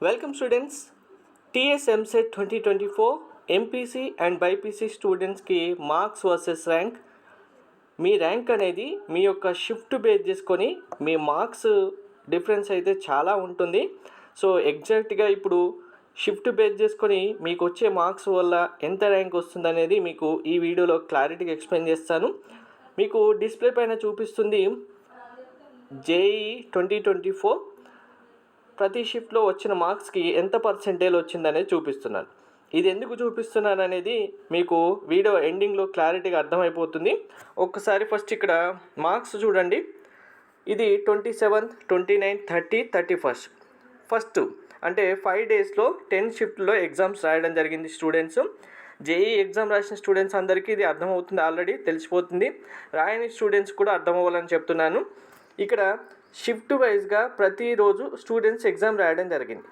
Welcome students. TSMCET 2024 MPC and BiPC స్టూడెంట్స్కి marks versus rank. మీ rank అనేది మీ యొక్క shift base చేసుకొని మీ మార్క్స్ డిఫరెన్స్ అయితే చాలా ఉంటుంది. సో ఎగ్జాక్ట్గా ఇప్పుడు షిఫ్ట్ బేస్ చేసుకొని మీకు వచ్చే మార్క్స్ వల్ల ఎంత ర్యాంక్ వస్తుంది అనేది మీకు ఈ వీడియోలో క్లారిటీగా ఎక్స్ప్లెయిన్ చేస్తాను. మీకు డిస్ప్లే పైన చూపిస్తుంది జేఈ 2024 ప్రతి షిఫ్ట్లో వచ్చిన మార్క్స్కి ఎంత పర్సెంటేజ్ వచ్చిందనేది చూపిస్తున్నాను. ఇది ఎందుకు చూపిస్తున్నాను అనేది మీకు వీడియో ఎండింగ్లో క్లారిటీగా అర్థమైపోతుంది. ఒక్కసారి ఫస్ట్ ఇక్కడ మార్క్స్ చూడండి. ఇది 27, 29, 30, 31 ఫస్ట్ అంటే 5 డేస్లో 10 షిఫ్ట్లో ఎగ్జామ్స్ రాయడం జరిగింది స్టూడెంట్స్. జేఈ ఎగ్జామ్ రాసిన స్టూడెంట్స్ అందరికీ ఇది అర్థమవుతుంది, ఆల్రెడీ తెలిసిపోతుంది. రాయని స్టూడెంట్స్ కూడా అర్థమవ్వాలని చెప్తున్నాను. ఇక్కడ షిఫ్ట్ వైజ్గా ప్రతిరోజు స్టూడెంట్స్ ఎగ్జామ్ రాయడం జరిగింది.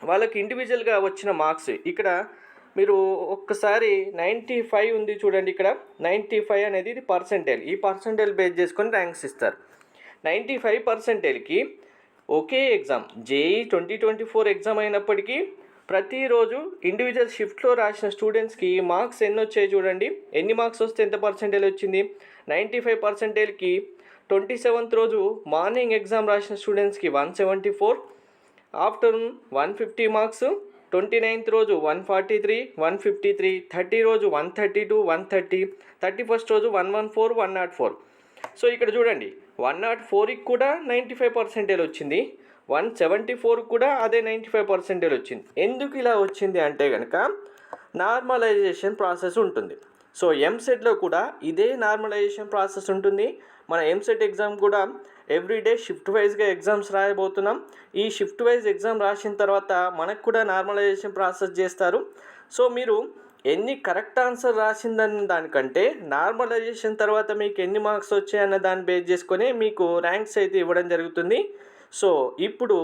వాళ్ళకి ఇండివిజువల్గా వచ్చిన మార్క్స్ ఇక్కడ మీరు ఒక్కసారి 95 ఉంది చూడండి. ఇక్కడ 95 అనేది ఇది పర్సెంటేజ్. ఈ పర్సెంటేజ్ బేస్ చేసుకొని ర్యాంక్స్ ఇస్తారు. 95%కి ఒకే ఎగ్జామ్ జేఈ 2024 ఎగ్జామ్ అయినప్పటికీ ప్రతిరోజు ఇండివిజువల్ షిఫ్ట్లో రాసిన స్టూడెంట్స్కి మార్క్స్ ఎన్ని వచ్చాయి చూడండి. ఎన్ని మార్క్స్ వస్తే ఎంత పర్సెంటేజ్ వచ్చింది? 95%కి 27th రోజు మార్నింగ్ ఎగ్జామ్ రాసిన స్టూడెంట్స్కి 174, ఆఫ్టర్నూన్ 150 మార్క్స్, 29th రోజు 143, 153, 30 రోజు 132, 130, 31st రోజు 114, 104. సో ఇక్కడ చూడండి 104కి కూడా 95% వచ్చింది, 174 కూడా అదే 95% వచ్చింది. ఎందుకు ఇలా వచ్చింది అంటే కనుక నార్మలైజేషన్ ప్రాసెస్ ఉంటుంది. సో ఎంసెట్లో కూడా ఇదే నార్మలైజేషన్ ప్రాసెస్ ఉంటుంది. మన ఎంసెట్ ఎగ్జామ్ కూడా ఎవ్రీడే షిఫ్ట్ వైజ్గా ఎగ్జామ్స్ రాయబోతున్నాం. ఈ షిఫ్ట్ వైజ్ ఎగ్జామ్ రాసిన తర్వాత మనకు కూడా నార్మలైజేషన్ ప్రాసెస్ చేస్తారు. సో మీరు ఎన్ని కరెక్ట్ ఆన్సర్ రాసిందన్న దానికంటే నార్మలైజేషన్ తర్వాత మీకు ఎన్ని మార్క్స్ వచ్చాయన్న దాన్ని బేస్ చేసుకొని మీకు ర్యాంక్స్ అయితే ఇవ్వడం జరుగుతుంది. సో ఇప్పుడు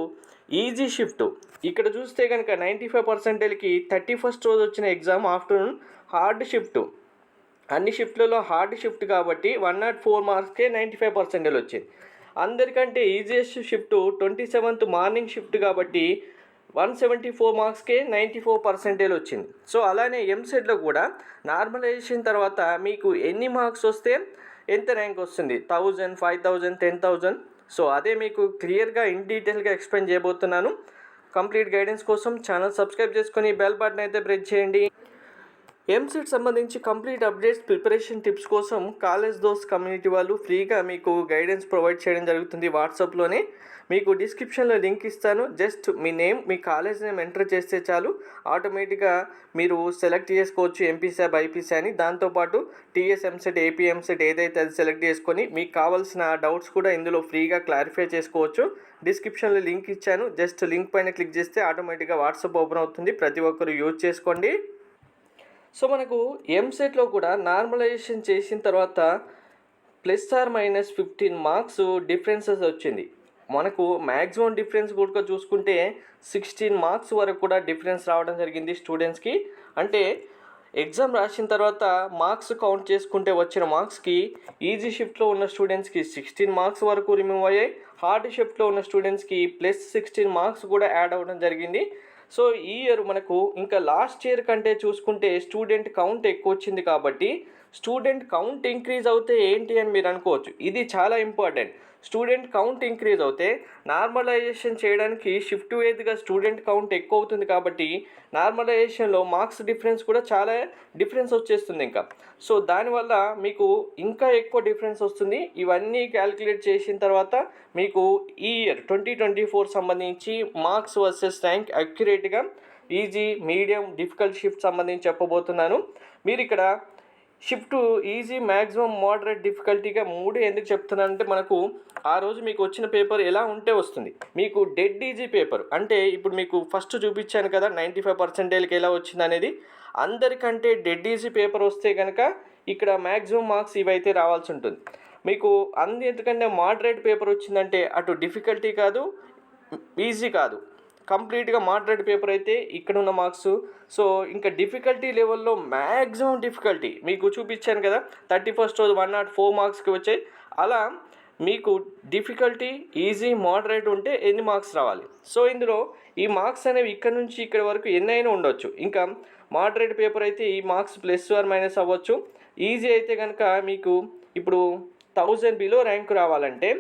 ఈజీ షిఫ్ట్ ఇక్కడ చూస్తే కనుక 95%కి 31st రోజు వచ్చిన ఎగ్జామ్ ఆఫ్టర్నూన్ హార్డ్ షిఫ్ట్. అన్ని షిఫ్ట్లలో హార్డ్ షిఫ్ట్ కాబట్టి 104 మార్క్స్కే 95% వచ్చింది. అందరికంటే easiest shift 27th morning shift కాబట్టి 174 మార్క్స్కే 94% వచ్చింది. సో అలానే ఎంసెట్లో కూడా నార్మలైజేషన్ తర్వాత మీకు ఎన్ని మార్క్స్ వస్తే ఎంత ర్యాంక్ వస్తుంది, 1000, 5000, 10,000. సో అదే మీకు క్లియర్గా ఇన్ డీటెయిల్గా ఎక్స్ప్లెయిన్ చేయబోతున్నాను. కంప్లీట్ గైడెన్స్ కోసం ఛానల్ సబ్స్క్రైబ్ చేసుకొని బెల్ బటన్ అయితే ప్రెస్ చేయండి. ఎంసెట్ సంబంధించి కంప్లీట్ అప్డేట్స్, ప్రిపరేషన్ టిప్స్ కోసం కాలేజ్ దోస్త్ కమ్యూనిటీ వాళ్ళు ఫ్రీగా మీకు గైడెన్స్ ప్రొవైడ్ చేయడం జరుగుతుంది వాట్సాప్లోనే. మీకు డిస్క్రిప్షన్లో లింక్ ఇస్తాను. జస్ట్ మీ నేమ్, మీ కాలేజ్ నేమ్ ఎంటర్ చేస్తే చాలు, ఆటోమేటిక్గా మీరు సెలెక్ట్ చేసుకోవచ్చు ఎంపీసీ బైపీసీ అని. దాంతోపాటు టీఎస్ ఎంసెట్, ఏపీ ఎంసెట్ ఏదైతే అది సెలెక్ట్ చేసుకొని మీకు కావాల్సిన డౌట్స్ కూడా ఇందులో ఫ్రీగా క్లారిఫై చేసుకోవచ్చు. డిస్క్రిప్షన్లో లింక్ ఇచ్చాను. జస్ట్ లింక్ పైన క్లిక్ చేస్తే ఆటోమేటిక్గా వాట్సాప్ ఓపెన్ అవుతుంది. ప్రతి ఒక్కరు యూజ్ చేసుకోండి. సో మనకు ఎంసెట్లో కూడా నార్మలైజేషన్ చేసిన తర్వాత +or-15 మార్క్స్ డిఫరెన్సెస్ వచ్చింది. మనకు మ్యాక్సిమం డిఫరెన్స్ కూడా చూసుకుంటే 16 మార్క్స్ వరకు కూడా డిఫరెన్స్ రావడం జరిగింది స్టూడెంట్స్కి. అంటే ఎగ్జామ్ రాసిన తర్వాత మార్క్స్ కౌంట్ చేసుకుంటే వచ్చిన మార్క్స్కి ఈజీ షిఫ్ట్లో ఉన్న స్టూడెంట్స్కి 16 మార్క్స్ వరకు రిమూవ్ అయ్యాయి. హార్డ్ షిఫ్ట్లో ఉన్న స్టూడెంట్స్కి +16 మార్క్స్ కూడా యాడ్ అవ్వడం జరిగింది. సో ఈ ఇయర్ మనకు ఇంకా లాస్ట్ ఇయర్ కంటే చూసుకుంటే స్టూడెంట్ కౌంట్ ఎక్కువ వచ్చింది కాబట్టి స్టూడెంట్ కౌంట్ ఇంక్రీజ్ అవుతే ఏంటి అని మీరు అనుకోవచ్చు. ఇది చాలా ఇంపార్టెంట్. స్టూడెంట్ కౌంట్ ఇంక్రీజ్ అవుతే నార్మలైజేషన్ చేయడానికి షిఫ్ట్ వేదిగా స్టూడెంట్ కౌంట్ ఎక్కువ అవుతుంది కాబట్టి నార్మలైజేషన్లో మార్క్స్ డిఫరెన్స్ కూడా చాలా డిఫరెన్స్ వచ్చేస్తుంది ఇంకా. సో దానివల్ల మీకు ఇంకా ఎక్కువ డిఫరెన్స్ వస్తుంది. ఇవన్నీ క్యాలిక్యులేట్ చేసిన తర్వాత మీకు ఈ ఇయర్ 2024 సంబంధించి మార్క్స్ వర్సెస్ ర్యాంక్ అక్యురేట్గా ఈజీ, మీడియం, డిఫికల్ట్ షిఫ్ట్ సంబంధించి చెప్పబోతున్నాను. మీరు ఇక్కడ షిఫ్ట్ ఈజీ, మ్యాక్సిమం, మోడరేట్, డిఫికల్టీగా 3 ఎందుకు చెప్తున్నానంటే మనకు ఆ రోజు మీకు వచ్చిన పేపర్ ఎలా ఉంటే వస్తుంది. మీకు డెడ్ ఈజీ పేపర్ అంటే ఇప్పుడు మీకు ఫస్ట్ చూపించాను కదా 95%కి ఎలా వచ్చింది అనేది. అందరికంటే డెడ్ ఈజీ పేపర్ వస్తే కనుక ఇక్కడ మ్యాక్సిమం మార్క్స్ ఇవైతే రావాల్సి ఉంటుంది. మీకు ఎందుకంటే మోడరేట్ పేపర్ వచ్చిందంటే అటు డిఫికల్టీ కాదు, ఈజీ కాదు, కంప్లీట్గా మోడరేట్ పేపర్ అయితే ఇక్కడ ఉన్న మార్క్స్. సో ఇంకా డిఫికల్టీ లెవెల్లో మ్యాక్సిమం డిఫికల్టీ మీకు చూపించాను కదా, 31st రోజు 104 మార్క్స్కి వచ్చాయి. అలా మీకు డిఫికల్టీ, ఈజీ, మోడరేట్ ఉంటే ఎన్ని మార్క్స్ రావాలి. సో ఇందులో ఈ మార్క్స్ అనేవి ఇక్కడ నుంచి ఇక్కడ వరకు ఎన్నైనా ఉండొచ్చు. ఇంకా మోడరేట్ పేపర్ అయితే ఈ మార్క్స్ ప్లస్ ఆర్ మైనస్ అవ్వచ్చు. ఈజీ అయితే కనుక మీకు ఇప్పుడు 1000 బిలో ర్యాంక్ రావాలంటే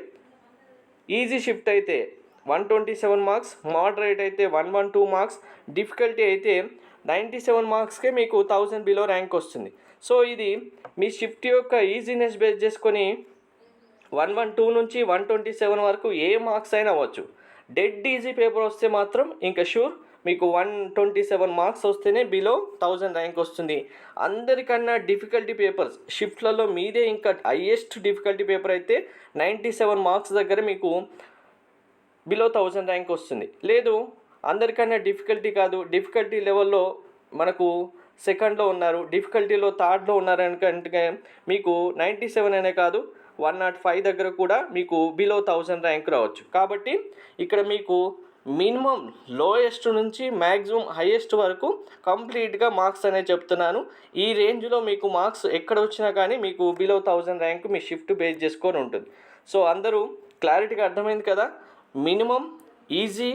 ఈజీ షిఫ్ట్ అయితే 127 మార్క్స్, మోడరేట్ అయితే 112 మార్క్స్, డిఫికల్టీ అయితే 97 మార్క్స్కే మీకు 1000 బిలో ర్యాంక్ వస్తుంది. సో ఇది మీ షిఫ్ట్ యొక్క ఈజీనెస్ బేస్ చేసుకొని 112 నుంచి 127 వరకు ఏ మార్క్స్ అయినా అవ్వచ్చు. డెడ్ ఈజీ పేపర్ వస్తే మాత్రం ఇంకా షూర్ మీకు 127 మార్క్స్ వస్తేనే బిలో 1000 ర్యాంక్ వస్తుంది. అందరికన్నా డిఫికల్టీ పేపర్స్ షిఫ్ట్లలో మీదే ఇంకా హైయెస్ట్ డిఫికల్టీ పేపర్ అయితే 97 మార్క్స్ దగ్గర మీకు బిలో 1000 ర్యాంక్ వస్తుంది. లేదు అందరికన్నా డిఫికల్టీ కాదు, డిఫికల్టీ లెవెల్లో మనకు సెకండ్లో ఉన్నారు, డిఫికల్టీలో థర్డ్లో ఉన్నారు అనుకంటే మీకు 97 అనే కాదు 105 దగ్గర కూడా మీకు బిలో 1000 ర్యాంక్ రావచ్చు. కాబట్టి ఇక్కడ మీకు మినిమం లోయెస్ట్ నుంచి మ్యాక్సిమం హైయెస్ట్ వరకు కంప్లీట్గా మార్క్స్ అనేది చెప్తున్నాను. ఈ రేంజ్లో మీకు మార్క్స్ ఎక్కడ వచ్చినా కానీ మీకు బిలో 1000 ర్యాంక్ మీ షిఫ్ట్ బేస్ చేసుకొని ఉంటుంది. సో అందరూ క్లారిటీగా అర్థమైంది కదా. మినిమం, ఈజీ,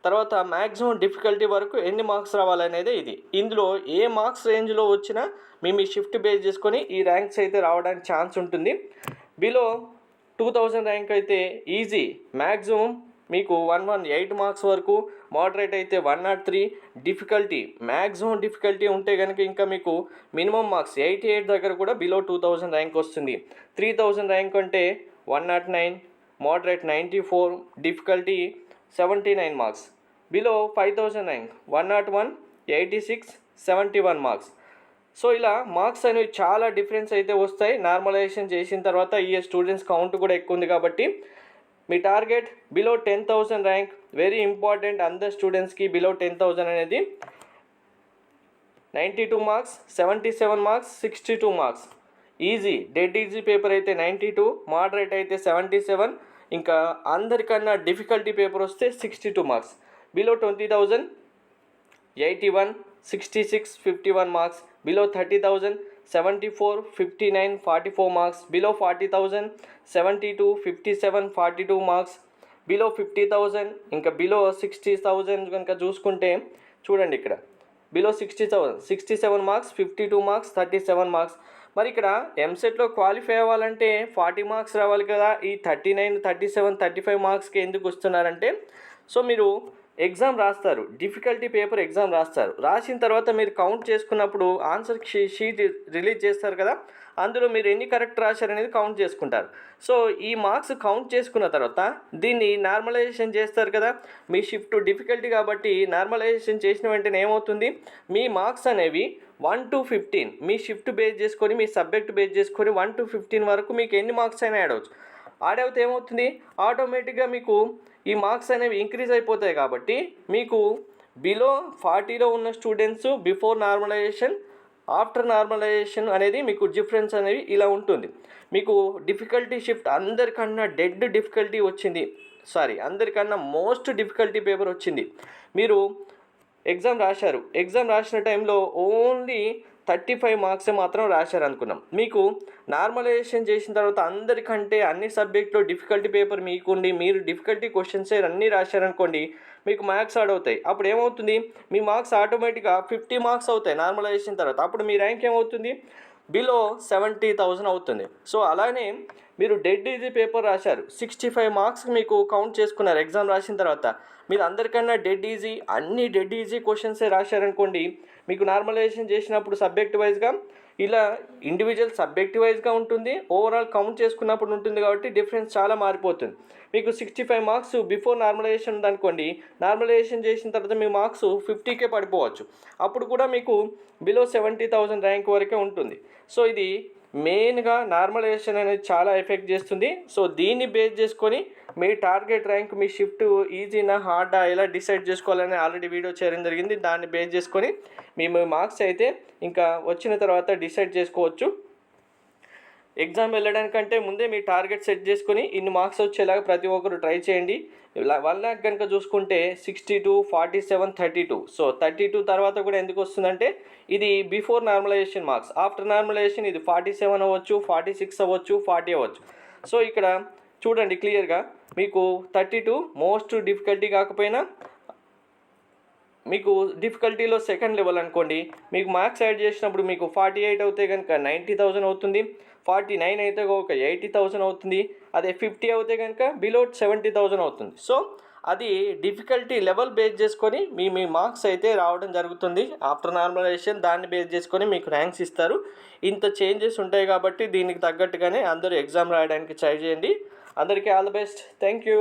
తర్వాత మ్యాక్సిమం డిఫికల్టీ వరకు ఎన్ని మార్క్స్ రావాలనేది ఇది. ఇందులో ఏ మార్క్స్ రేంజ్లో వచ్చినా మీ షిఫ్ట్ బేస్ చేసుకొని ఈ ర్యాంక్స్ అయితే రావడానికి ఛాన్స్ ఉంటుంది. బిలో 2000 ర్యాంక్ అయితే ఈజీ మ్యాక్సిమం మీకు 118 మార్క్స్ వరకు, మోడరేట్ అయితే 103, డిఫికల్టీ మ్యాక్సిమం డిఫికల్టీ ఉంటే కనుక ఇంకా మీకు మినిమం మార్క్స్ 88 దగ్గర కూడా బిలో 2000 ర్యాంక్ వస్తుంది. 3000 ర్యాంక్ అంటే 109, moderate 94, difficulty 79 marks. Below 5000 rank 101, 86, 71 marks. So ఇలా మార్క్స్ అనేవి చాలా డిఫరెన్స్ అయితే వస్తాయి. నార్మలైజేషన్ చేసిన తర్వాత ఈ స్టూడెంట్స్ కౌంట్ కూడా ఎక్కువ ఉంది కాబట్టి మీ target below 10,000 rank very important. అందరు స్టూడెంట్స్కి బిలో 10,000 అనేది 92 marks, 77 marks, 62 marks. Easy dead easy paper అయితే 92, మోడరేట్ అయితే 77, ఇంకా అందరికన్నా డిఫికల్టీ పేపర్ వస్తే 62 marks. Below 20,000 81, 66, 51 marks. Below 30,000 74, 59, 44 marks. Below 40,000 72, 57, 42 marks. Below 50,000 ఇంకా బిలో 60,000 కనుక చూసుకుంటే చూడండి ఇక్కడ బిలో 60,000 67 మార్క్స్, 52 మార్క్స్, 37 మార్క్స్. మరి ఇక్కడ ఎంసెట్లో క్వాలిఫై అవ్వాలంటే 40 మార్క్స్ రావాలి కదా. ఈ 39, 37, 35 మార్క్స్కి ఎందుకు వస్తున్నారంటే సో మీరు ఎగ్జామ్ రాస్తారు, డిఫికల్టీ పేపర్ ఎగ్జామ్ రాస్తారు. రాసిన తర్వాత మీరు కౌంట్ చేసుకున్నప్పుడు ఆన్సర్ షీట్ రిలీజ్ చేస్తారు కదా, అందులో మీరు ఎన్ని కరెక్ట్ రాశారనేది కౌంట్ చేసుకుంటారు. సో ఈ మార్క్స్ కౌంట్ చేసుకున్న తర్వాత దీన్ని నార్మలైజేషన్ చేస్తారు కదా. మీ షిఫ్ట్ డిఫికల్టీ కాబట్టి నార్మలైజేషన్ చేసిన వెంటనే ఏమవుతుంది, మీ మార్క్స్ అనేవి 1 to 15 మీ షిఫ్ట్ బేస్ చేసుకొని, మీ సబ్జెక్ట్ బేస్ చేసుకొని 1 to 15 వరకు మీకు ఎన్ని మార్క్స్ అయినా యాడ్ అవ్వచ్చు. యాడ్ అవుతే ఏమవుతుంది, ఆటోమేటిక్గా మీకు ఈ మార్క్స్ అనేవి ఇంక్రీజ్ అయిపోతాయి. కాబట్టి మీకు బిలో 40లో ఉన్న students before normalization, after normalization అనేది మీకు డిఫరెన్స్ అనేవి ఇలా ఉంటుంది. మీకు డిఫికల్టీ షిఫ్ట్ అందరికన్నా డెడ్ డిఫికల్టీ వచ్చింది, అందరికన్నా మోస్ట్ డిఫికల్టీ పేపర్ వచ్చింది. మీరు ఎగ్జామ్ రాశారు, ఎగ్జామ్ రాసిన టైంలో ఓన్లీ 35 మార్క్స్ మాత్రం రాశారు అనుకున్నాం. మీకు నార్మలైజేషన్ చేసిన తర్వాత అందరికంటే అన్ని సబ్జెక్టులో డిఫికల్టీ పేపర్ మీకుండి మీరు డిఫికల్టీ క్వశ్చన్స్ అన్నీ రాశారనుకోండి, మీకు మార్క్స్ యాడ్ అవుతాయి. అప్పుడు ఏమవుతుంది, మీ మార్క్స్ ఆటోమేటిక్గా 50 మార్క్స్ అవుతాయి నార్మలైజేషన్ తర్వాత. అప్పుడు మీ ర్యాంక్ ఏమవుతుంది, బిలో 70,000 అవుతుంది. సో అలానే మీరు డెడ్ ఈజీ పేపర్ రాశారు, 65 మార్క్స్ మీకు కౌంట్ చేసుకున్నారు ఎగ్జామ్ రాసిన తర్వాత. మీరు అందరికన్నా డెడ్ ఈజీ అన్ని డెడ్ ఈజీ క్వశ్చన్సే రాశారనుకోండి, మీకు నార్మలైజేషన్ చేసినప్పుడు సబ్జెక్ట్ వైజ్గా ఇలా ఇండివిజువల్ సబ్జెక్ట్ వైజ్గా ఉంటుంది, ఓవరాల్ కౌంట్ చేసుకున్నప్పుడు ఉంటుంది. కాబట్టి డిఫరెన్స్ చాలా మారిపోతుంది. మీకు 65 మార్క్స్ బిఫోర్ నార్మలైజేషన్ ఉందనుకోండి, నార్మలైజేషన్ చేసిన తర్వాత మీ మార్క్స్ 50కే పడిపోవచ్చు. అప్పుడు కూడా మీకు బిలో 70,000 ర్యాంక్ వరకే ఉంటుంది. సో ఇది మెయిన్గా నార్మలైజేషన్ అనేది చాలా ఎఫెక్ట్ చేస్తుంది. సో దీన్ని బేస్ చేసుకొని మీ టార్గెట్ ర్యాంక్, మీ షిఫ్ట్ ఈజీనా హార్డా ఎలా డిసైడ్ చేసుకోవాలని ఆల్రెడీ వీడియో చేయడం జరిగింది. దాన్ని బేస్ చేసుకొని మీ మార్క్స్ అయితే ఇంకా వచ్చిన తర్వాత డిసైడ్ చేసుకోవచ్చు. ఎగ్జామ్ వెళ్ళడానికంటే ముందే మీ టార్గెట్ సెట్ చేసుకొని ఇన్ని మార్క్స్ వచ్చేలాగా ప్రతి ఒక్కరు ట్రై చేయండి. 1 lakh కనుక చూసుకుంటే 62, 47, 32. సో 32 తర్వాత కూడా ఎందుకు వస్తుందంటే ఇది before normalization marks. After normalization ఇది 47 అవ్వచ్చు, 46 అవ్వచ్చు, 40 అవ్వచ్చు. సో ఇక్కడ చూడండి క్లియర్గా. మీకు 32 మోస్ట్ డిఫికల్టీ కాకపోయినా మీకు డిఫికల్టీలో సెకండ్ లెవెల్ అనుకోండి, మీకు మార్క్స్ యాడ్ చేసినప్పుడు మీకు 48 అవుతే కనుక 90,000 అవుతుంది, 49 అయితే ఒక 80,000 అవుతుంది, అదే 50 అవుతే కనుక బిలో 70,000 అవుతుంది. సో అది డిఫికల్టీ లెవెల్ బేస్ చేసుకొని మీ మీ మార్క్స్ అయితే రావడం జరుగుతుంది. ఆఫ్టర్ నార్మలైజేషన్ దాన్ని బేస్ చేసుకొని మీకు ర్యాంక్స్ ఇస్తారు. ఇంత చేంజెస్ ఉంటాయి కాబట్టి దీనికి తగ్గట్టుగానే అందరూ ఎగ్జామ్ రాయడానికి ట్రై చేయండి. అందరికీ all the best. Thank you.